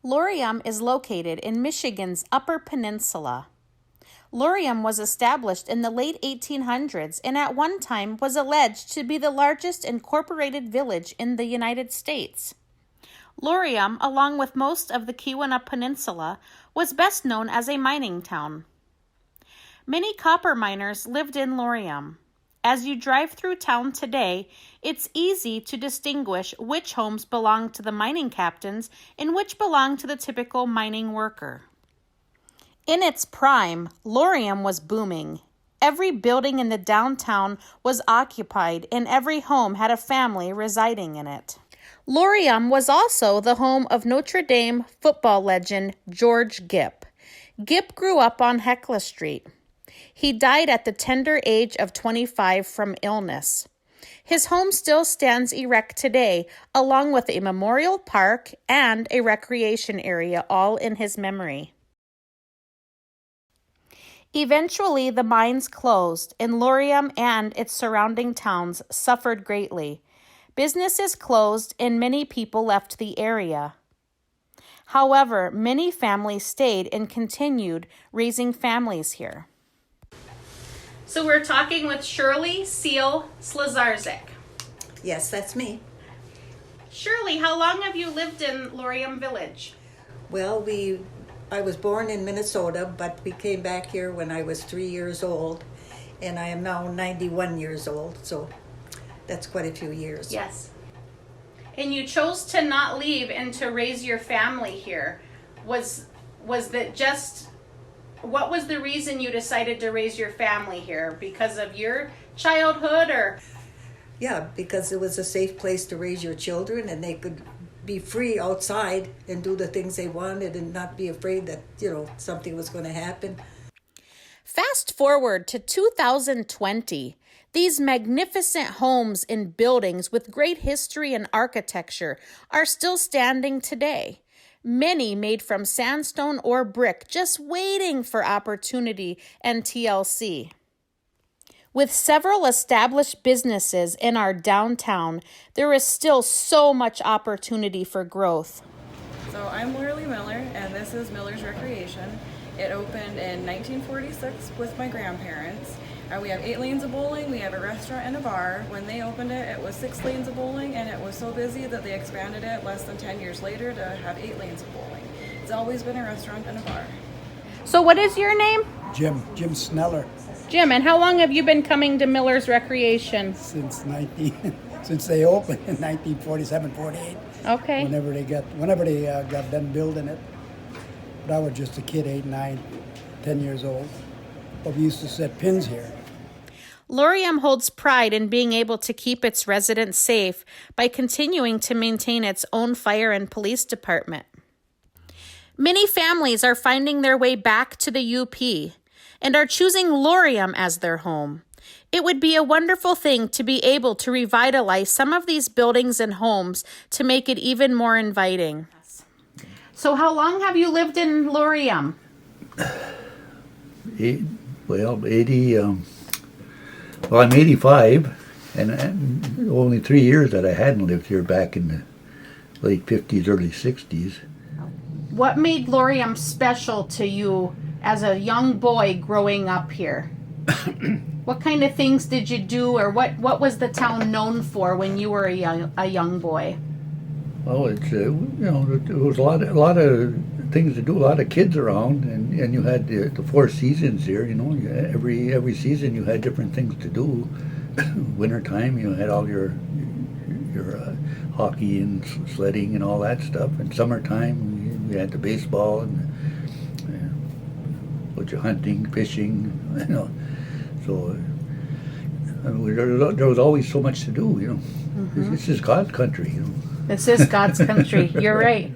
Laurium is located in Michigan's Upper Peninsula. Laurium was established in the late 1800s and at one time was alleged to be the largest incorporated village in the United States. Laurium, along with most of the Keweenaw Peninsula, was best known as a mining town. Many copper miners lived in Laurium. As you drive through town today, it's easy to distinguish which homes belong to the mining captains and which belong to the typical mining worker. In its prime, Laurium was booming. Every building in the downtown was occupied and every home had a family residing in it. Laurium was also the home of Notre Dame football legend George Gipp. Gipp grew up on Hecla Street. He died at the tender age of 25 from illness. His home still stands erect today, along with a memorial park and a recreation area, all in his memory. Eventually, the mines closed, and Laurium and its surrounding towns suffered greatly. Businesses closed, and many people left the area. However, many families stayed and continued raising families here. So we're talking with Shirley Seal Slazarczyk. Yes, that's me. Shirley, how long have you lived in Laurium Village? Well, I was born in Minnesota, but we came back here when I was 3 years old, and I am now 91 years old, so that's quite a few years. Yes. And you chose to not leave and to raise your family here. Was that just... What was the reason you decided to raise your family here? Because of your childhood or? Yeah, because it was a safe place to raise your children and they could be free outside and do the things they wanted and not be afraid that, something was going to happen. Fast forward to 2020. These magnificent homes and buildings with great history and architecture are still standing today. Many made from sandstone or brick, just waiting for opportunity and TLC. With several established businesses in our downtown, there is still so much opportunity for growth. So I'm Laura Miller, and this is Miller's Recreation. It opened in 1946 with my grandparents. We have 8 lanes of bowling, we have a restaurant and a bar. When they opened it, it was 6 lanes of bowling, and it was so busy that they expanded it less than 10 years later to have 8 lanes of bowling. It's always been a restaurant and a bar. So what is your name? Jim Sneller. Jim, and how long have you been coming to Miller's Recreation? Since they opened in 1947, 48. Okay. Whenever they got done building it. But I was just a kid, 8, 9, 10 years old. But we used to set pins here. Laurium holds pride in being able to keep its residents safe by continuing to maintain its own fire and police department. Many families are finding their way back to the UP and are choosing Laurium as their home. It would be a wonderful thing to be able to revitalize some of these buildings and homes to make it even more inviting. So how long have you lived in Laurium? 80... Well, I'm 85, and only 3 years that I hadn't lived here back in the late 50s, early 60s. What made Laurium special to you as a young boy growing up here? What kind of things did you do, or what was the town known for when you were a young boy? Well, it's there was a lot of things to do, a lot of kids around, and you had the 4 seasons here. Every season you had different things to do. Wintertime you had all your hockey and sledding and all that stuff. And summertime we had the baseball and bunch of hunting, fishing. So there was always so much to do. Mm-hmm. This is God's country. This is God's country. You're right.